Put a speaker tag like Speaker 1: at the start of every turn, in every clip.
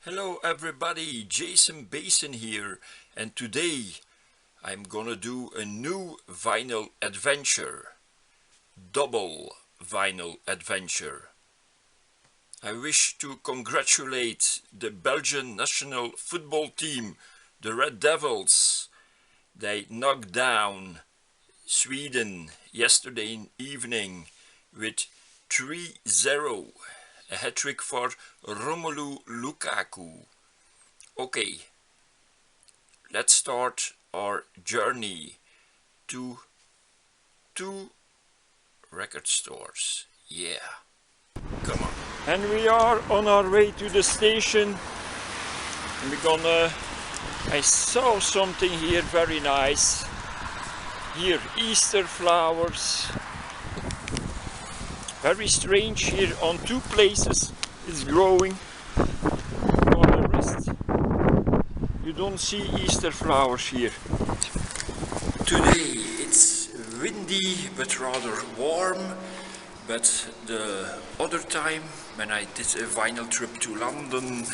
Speaker 1: Hello everybody, Jason Basin here, and today I'm gonna do a new vinyl adventure. Double vinyl adventure. I wish to congratulate the Belgian national football team, the Red Devils. They knocked down Sweden yesterday evening with 3-0. A hat-trick for Romelu Lukaku. Okay, let's start our journey to 2 record stores. Yeah, come on. And we are on our way to the station. I saw something here very nice. Here, Easter flowers. Very strange here on 2 places it's growing. On the rest you don't see Easter flowers here. Today it's windy but rather warm, but the other time when I did a vinyl trip to London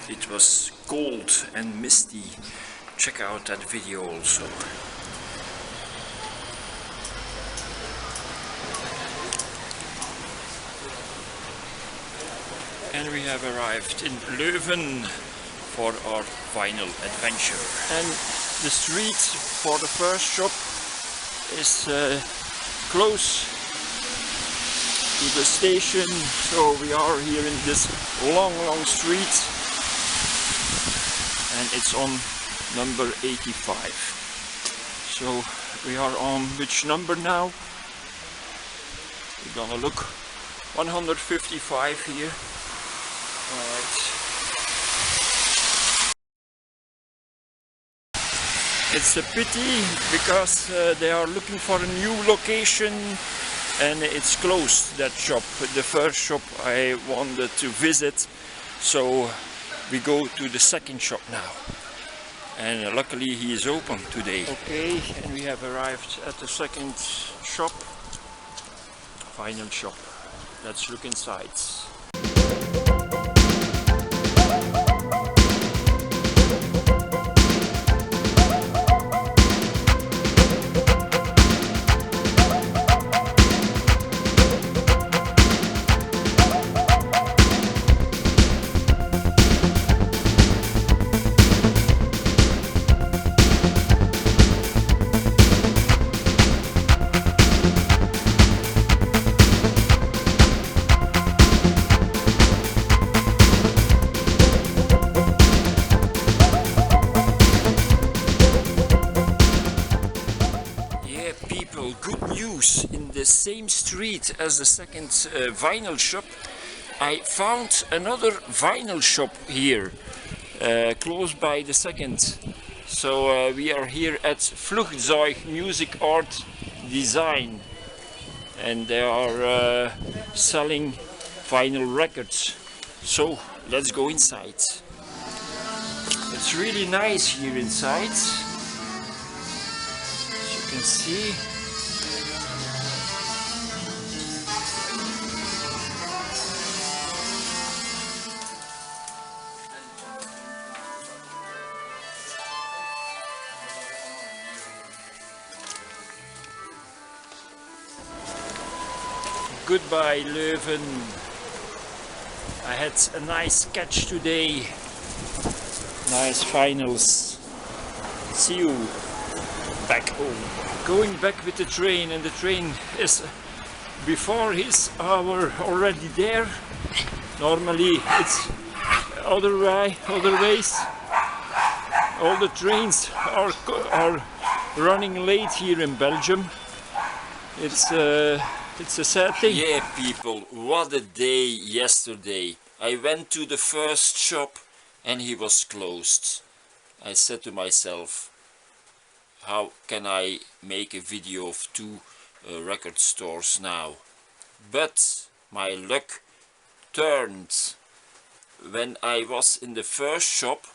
Speaker 1: it was cold and misty. Check out that video also. And we have arrived in Leuven for our vinyl adventure. And the street for the first shop is close to the station, so we are here in this long street, and it's on number 85. So we are on which number now? We're gonna look 155 here. Alright. It's a pity because they are looking for a new location and it's closed, that shop, the first shop I wanted to visit, so we go to the second shop now, and luckily he is open today. Okay, and we have arrived at the second shop, vinyl shop. Let's look inside. Good news, in the same street as the second vinyl shop I found another vinyl shop here, close by the second. So we are here at Flugzeug Music Art Design, and they are selling vinyl records. So let's go inside. It's really nice here inside, as you can see. Goodbye Leuven. I had a nice catch today. Nice finals. See you back home. Going back with the train, and the train is before his hour already there. Normally it's other ways. All the trains are running late here in Belgium. It's a sad thing. Yeah, people, what a day yesterday. I went to the first shop and he was closed. I said to myself, how can I make a video of 2 record stores now? But my luck turned. When I was in the first shop,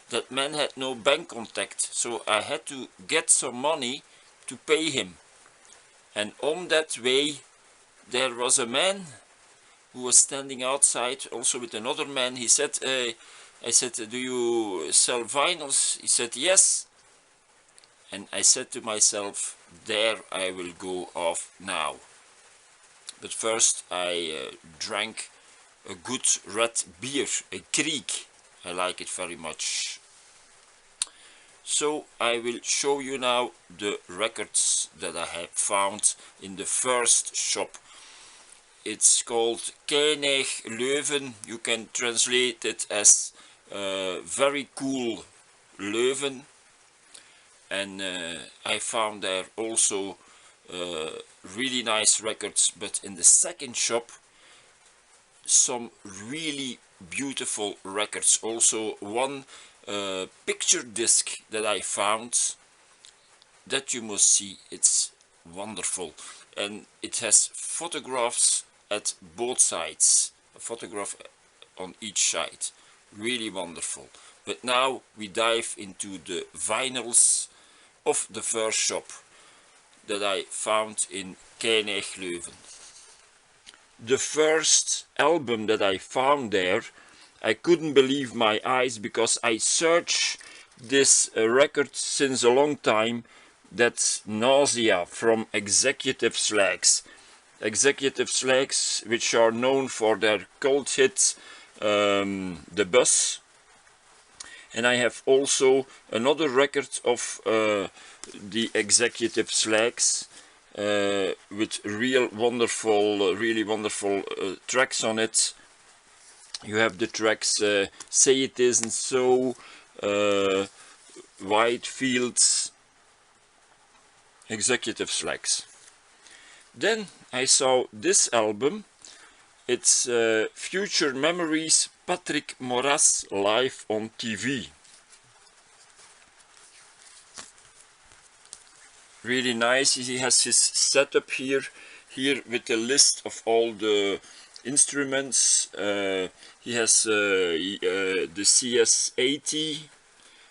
Speaker 1: that man had no bank contact, so I had to get some money to pay him. And on that way there was a man who was standing outside also with another man. He said, I said, do you sell vinyls? He said, yes. And I said to myself, there I will go off now. But first I drank a good red beer, a Kriek. I like it very much. So I will show you now the records that I have found in the first shop. It's called Leuven. You can translate it as very cool Leuven. And I found there also really nice records, but in the second shop some really beautiful records. Also one picture disc that I found that you must see. It's wonderful, and it has photographs at both sides, a photograph on each side. Really wonderful. But now we dive into the vinyls of the first shop that I found in Leuven. The first album that I found there, I couldn't believe my eyes, because I searched this record since a long time. That's Nausea from Executive Slags. Executive Slags, which are known for their cult hit The Bus. And I have also another record of the Executive Slags with really wonderful tracks on it. You have the tracks Say It Isn't So, White Fields, Executive Slags. Then I saw this album. It's Future Memories, Patrick Moras live on TV. Really nice. He has his setup here with a list of all the instruments. He has the CS80,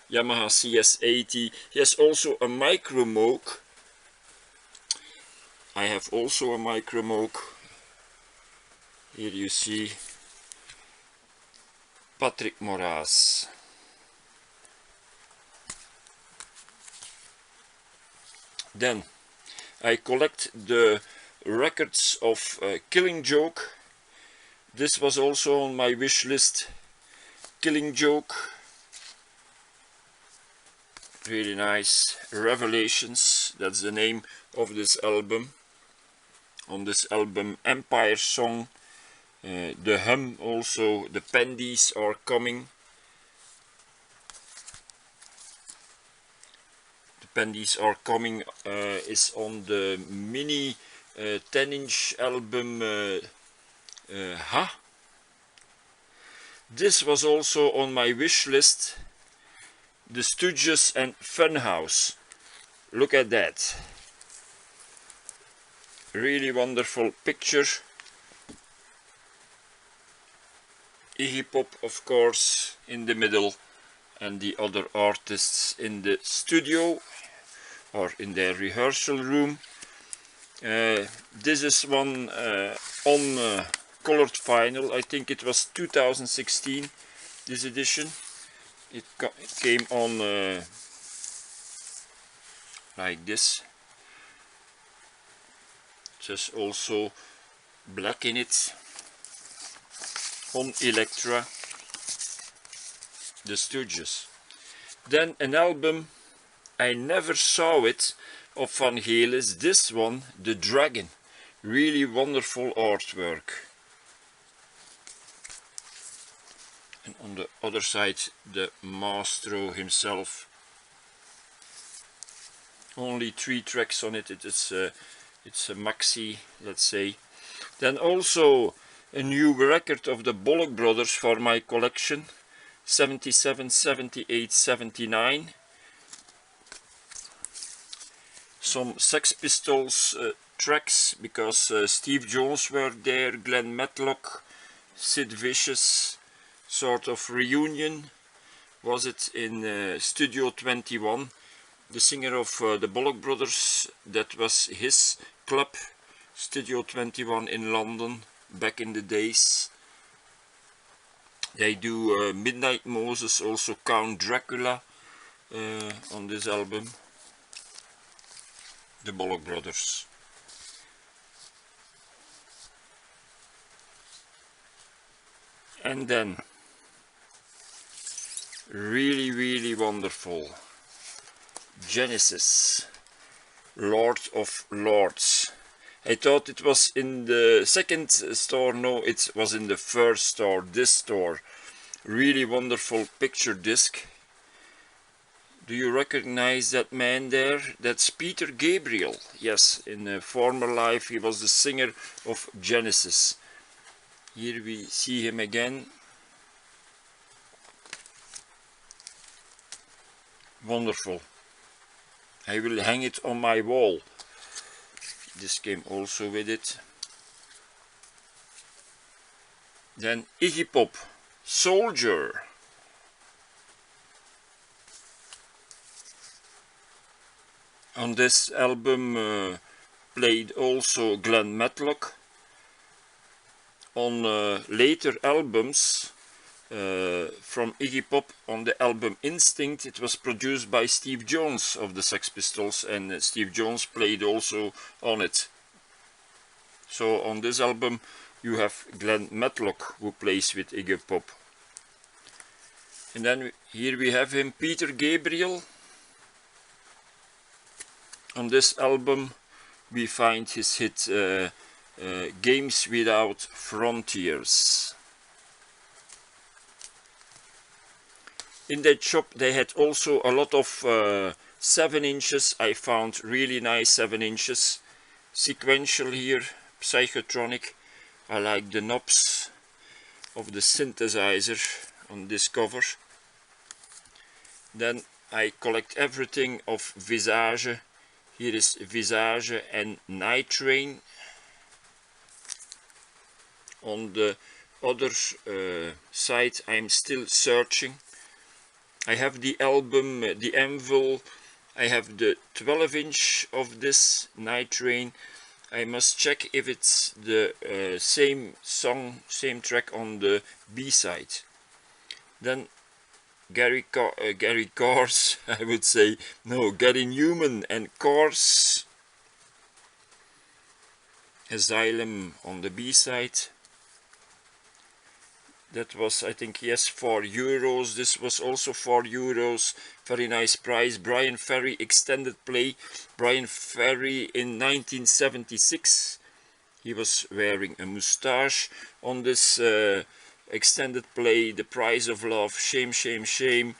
Speaker 1: Yamaha CS80. He has also a Micro Moog. I have also a Micro Moog. Here you see Patrick Moras. Then I collect the records of Killing Joke. This was also on my wish list. Killing Joke. Really nice. Revelations, that's the name of this album. On this album, Empire Song. The Hum also, the Pendies Are Coming. The Pendies Are Coming is on the mini 10-inch album Ha. This was also on my wish list. The Stooges and Funhouse. Look at that. Really wonderful picture. Iggy Pop, of course, in the middle, and the other artists in the studio or in their rehearsal room. This is one on colored vinyl. I think it was 2016, this edition. It came on like this. Just also black in it. On Elektra, the Stooges. Then an album, I never saw it, of Van Halen's, this one, The Dragon. Really wonderful artwork. And on the other side, the maestro himself. Only 3 tracks on it. It's a maxi, let's say. Then also a new record of the Bollock Brothers for my collection. 77, 78, 79. Some Sex Pistols tracks, because Steve Jones were there, Glenn Matlock, Sid Vicious, sort of reunion was it in Studio 21. The singer of the Bollock Brothers, that was his club, Studio 21 in London, back in the days. They do Midnight Moses, also Count Dracula on this album. The Bollock Brothers. And then, really wonderful, Genesis, Lord of Lords. I thought it was in the second store. No, it was in the first store, this store. Really wonderful picture disc. Do you recognize that man there? That's Peter Gabriel. Yes, in a former life he was the singer of Genesis. Here we see him again. Wonderful. I will hang it on my wall. This came also with it. Then Iggy Pop, Soldier. On this album played also Glenn Matlock. On later albums from Iggy Pop, on the album Instinct, it was produced by Steve Jones of the Sex Pistols, and Steve Jones played also on it. So on this album you have Glenn Matlock who plays with Iggy Pop. And then here we have him, Peter Gabriel. On this album we find his hit Games Without Frontiers. In that shop they had also a lot of 7 inches. I found really nice 7 inches. Sequential here, Psychotronic. I like the knobs of the synthesizer on this cover. Then I collect everything of Visage. Here is Visage and Night Train. On the other side I'm still searching. I have the album, the Anvil. I have the 12-inch of this Night Train. I must check if it's the same song, same track on the B-side. Then Gary Cars, I would say, no, Gary Newman and Cars. Asylum on the B-side. That was, I think, yes, €4. This was also €4. Very nice price. Brian Ferry extended play. Brian Ferry in 1976. He was wearing a moustache on this extended play. The Price of Love. Shame, shame, shame.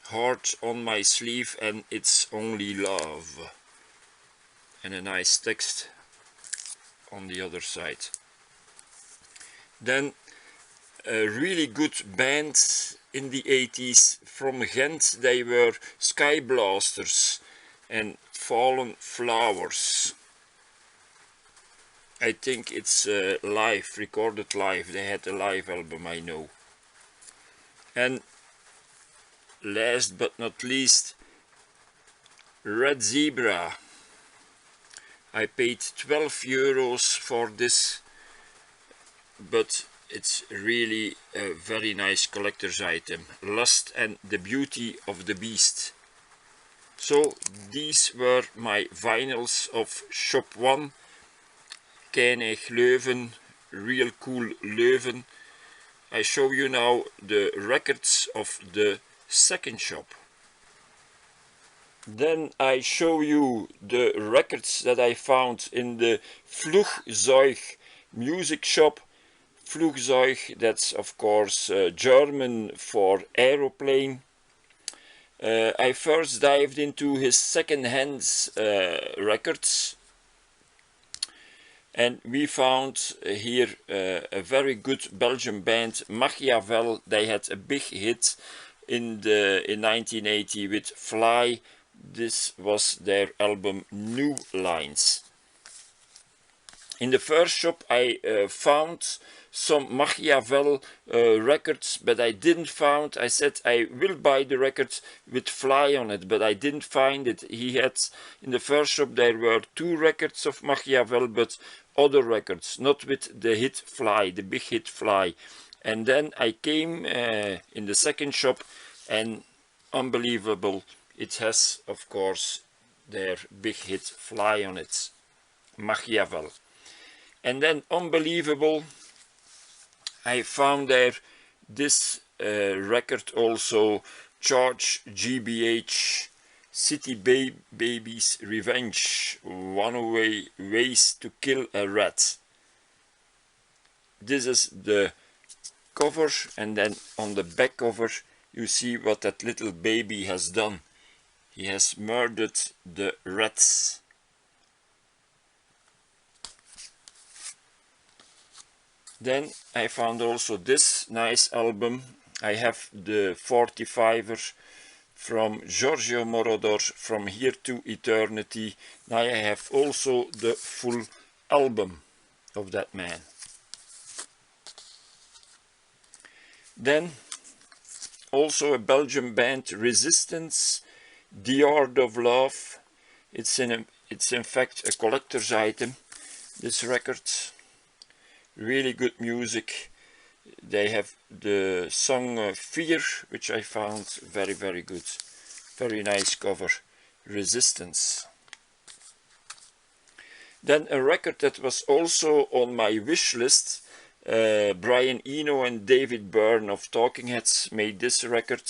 Speaker 1: Heart on my sleeve and it's only love. And a nice text on the other side. Then a really good band in the 80s from Ghent. They were Sky Blasters and Fallen Flowers. I think it's live, recorded live. They had a live album, I know. And last but not least, Red Zebra. I paid €12 for this, but it's really a very nice collector's item. Lust and the Beauty of the Beast. So these were my vinyls of Shop 1. Keinig Leuven, real cool Leuven. I show you now the records of the second shop. Then I show you the records that I found in the Flugzeug music shop. Flugzeug, that's of course German for aeroplane. I first dived into his second-hand records, and we found here a very good Belgian band, Machiavel. They had a big hit in 1980 with Fly. This was their album New Lines. In the first shop I found some Machiavel records, but I didn't find. I said I will buy the records with Fly on it, but I didn't find it. He had, in the first shop there were 2 records of Machiavel, but other records, not with the hit Fly, the big hit Fly. And then I came in the second shop, and unbelievable, it has of course their big hit Fly on it, Machiavel. And then unbelievable, I found there this record also, George GBH, City Babies Revenge, Ways to Kill a Rat. This is the cover, and then on the back cover you see what that little baby has done. He has murdered the rats. Then I found also this nice album. I have the 45er from Giorgio Moroder, From Here to Eternity. Now I have also the full album of that man. Then also a Belgian band, Resistance, The Art of Love. It's in fact a collector's item, this record. Really good music. They have the song Fear, which I found very, very good. Very nice cover, Resistance. Then a record that was also on my wish list, Brian Eno and David Byrne of Talking Heads made this record,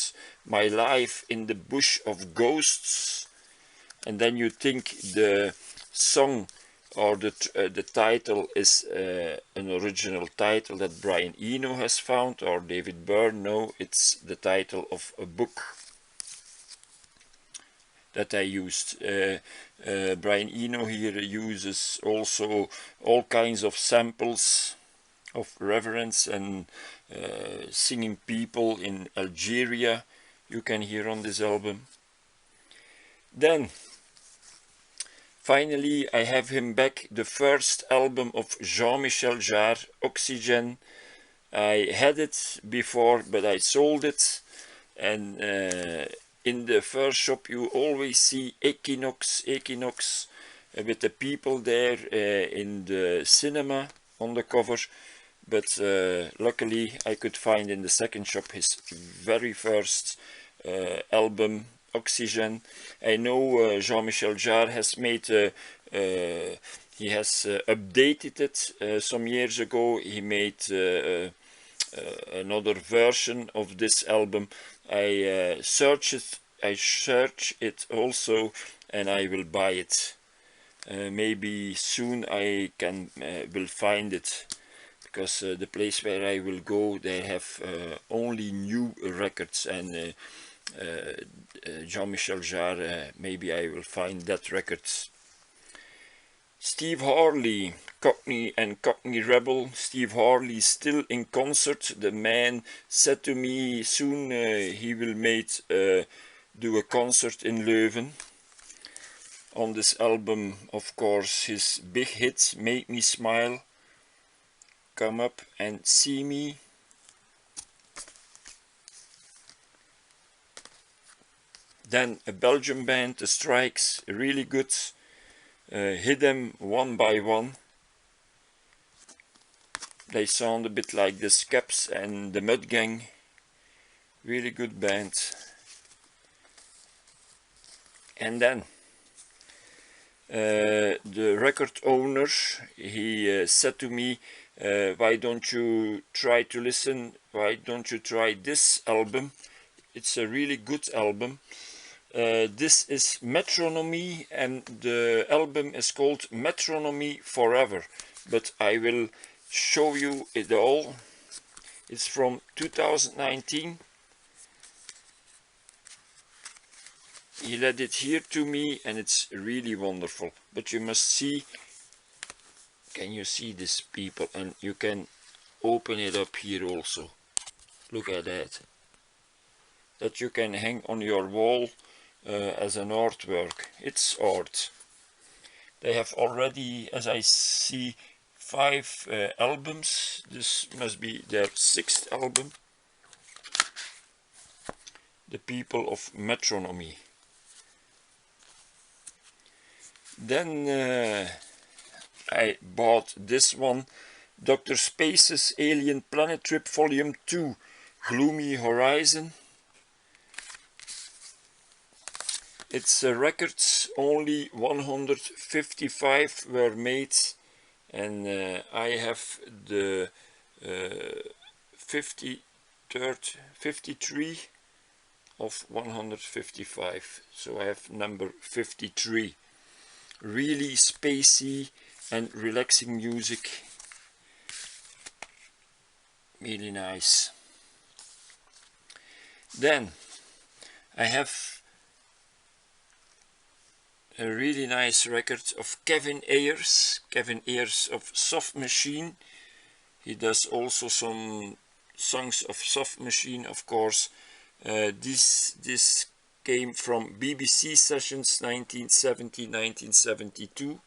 Speaker 1: My Life in the Bush of Ghosts. And then you think the song or the title is an original title that Brian Eno has found, or David Byrne. No, it's the title of a book that I used. Brian Eno here uses also all kinds of samples of reverence and singing people in Algeria you can hear on this album. Then finally I have him back, the first album of Jean-Michel Jarre, Oxygen. I had it before but I sold it, and in the first shop you always see Equinox with the people there in the cinema on the cover. But luckily I could find in the second shop his very first album, Oxygen. I know Jean-Michel Jarre has made he has updated it some years ago. He made another version of this album. I search it also, and I will buy it. Maybe soon I will find it, because the place where I will go, they have only new records, and Jean-Michel Jarre, maybe I will find that record. Steve Harley, Cockney and Cockney Rebel. Steve Harley still in concert. The man said to me soon he will do a concert in Leuven. On this album, of course, his big hits, Make Me Smile, Come Up and See Me. Then a Belgian band, The Strikes, really good. Hit Them One by One. They sound a bit like the Skeps and the Mud Gang. Really good band. And then the record owner, he said to me, why don't you try to listen, why don't you try this album? It's a really good album. This is Metronomy, and the album is called Metronomy Forever, but I will show you it all. It's from 2019. He led it here to me, and it's really wonderful. But you must see, can you see this, people? And you can open it up here also. Look at that. That you can hang on your wall as an artwork. It's art. They have already, as I see, 5 albums. This must be their 6th album. The people of Metronomy. Then I bought this one, Dr. Space's Alien Planet Trip Volume 2, Gloomy Horizon. Its records, only 155 were made, and I have the 53 of 155, so I have number 53. Really spacey and relaxing music, really nice. Then I have a really nice record of Kevin Ayers of Soft Machine. He does also some songs of Soft Machine, of course. This came from BBC Sessions 1970-1972.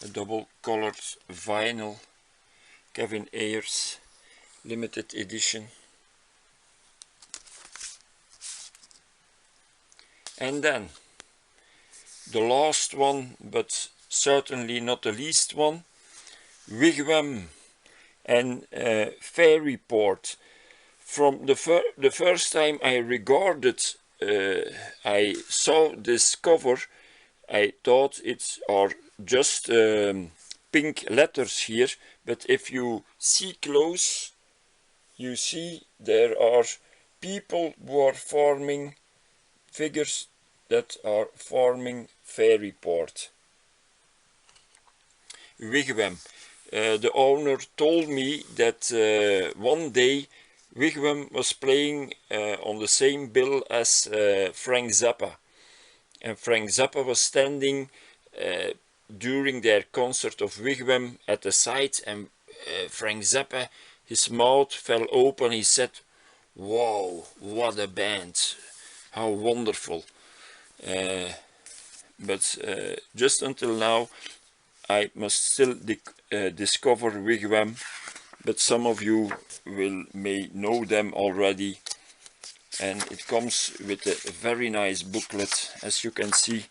Speaker 1: A double colored vinyl, Kevin Ayers, limited edition. And then the last one, but certainly not the least one, Wigwam and Fairy Port. From the first time I I saw this cover, I thought it's are just pink letters here, but if you see close, you see there are people who are forming figures that are forming Fairy Port. Wigwam. The owner told me that one day Wigwam was playing on the same bill as Frank Zappa, and Frank Zappa was standing during their concert of Wigwam at the side, and Frank Zappa, his mouth fell open. He said, "Wow, what a band, how wonderful." But just until now I must still discover Wigwam, but some of you may know them already, and it comes with a very nice booklet, as you can see.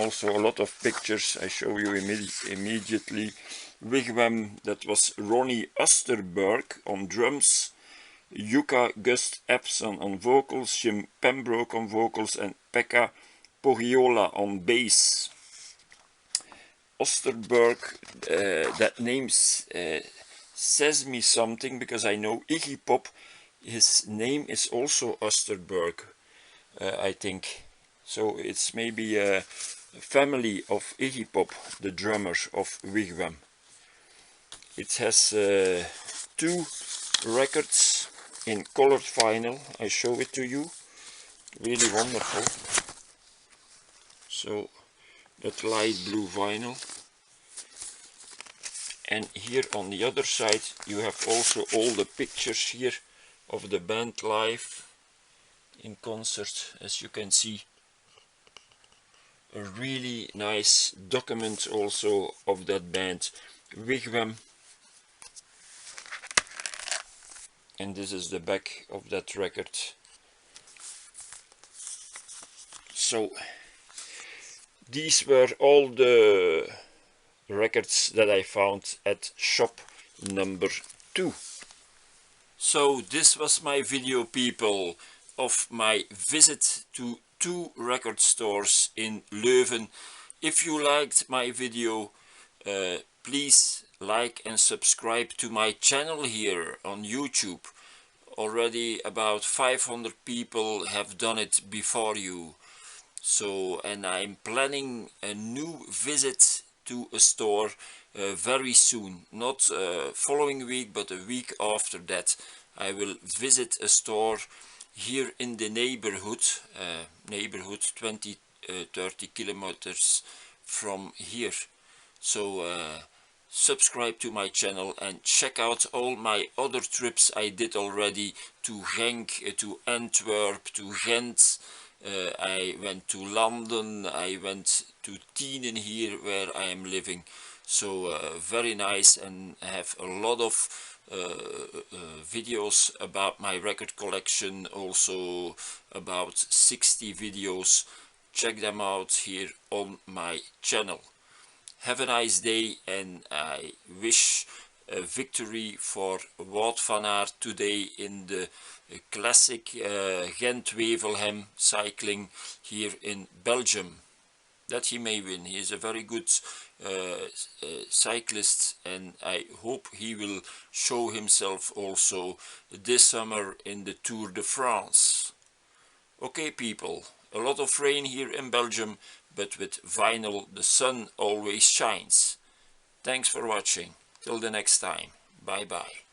Speaker 1: Also a lot of pictures. I show you immediately. Wigwam, that was Ronnie Osterberg on drums, Jukka Gust Epson on vocals, Jim Pembroke on vocals, and Pekka Pohjola on bass. Osterberg, that name says me something, because I know Iggy Pop, his name is also Osterberg, I think. So it's maybe a family of Iggy Pop, the drummer of Wigwam. It has 2 records in colored vinyl. I show it to you. Really wonderful. So that light blue vinyl. And here on the other side you have also all the pictures here of the band live in concert, as you can see. A really nice document also of that band, Wigwam. And this is the back of that record. So these were all the records that I found at shop number 2. So this was my video, people, of my visit to 2 record stores in Leuven. If you liked my video, please like and subscribe to my channel here on YouTube. Already about 500 people have done it before you. So, and I'm planning a new visit to a store very soon. Not following week, but a week after that. I will visit a store here in the neighborhood, 20-30 kilometers from here. So subscribe to my channel and check out all my other trips I did already to Genk, to Antwerp, to Ghent. I went to London, I went to Tienen here where I am living. So very nice, and I have a lot of videos about my record collection, also about 60 videos. Check them out here on my channel. Have a nice day, and I wish a victory for Wout van Aert today in the classic Gent-Wevelgem cycling here in Belgium. That he may win. He is a very good cyclist, and I hope he will show himself also this summer in the Tour de France. Okay people, a lot of rain here in Belgium, but with vinyl the sun always shines. Thanks for watching. Till the next time. Bye bye.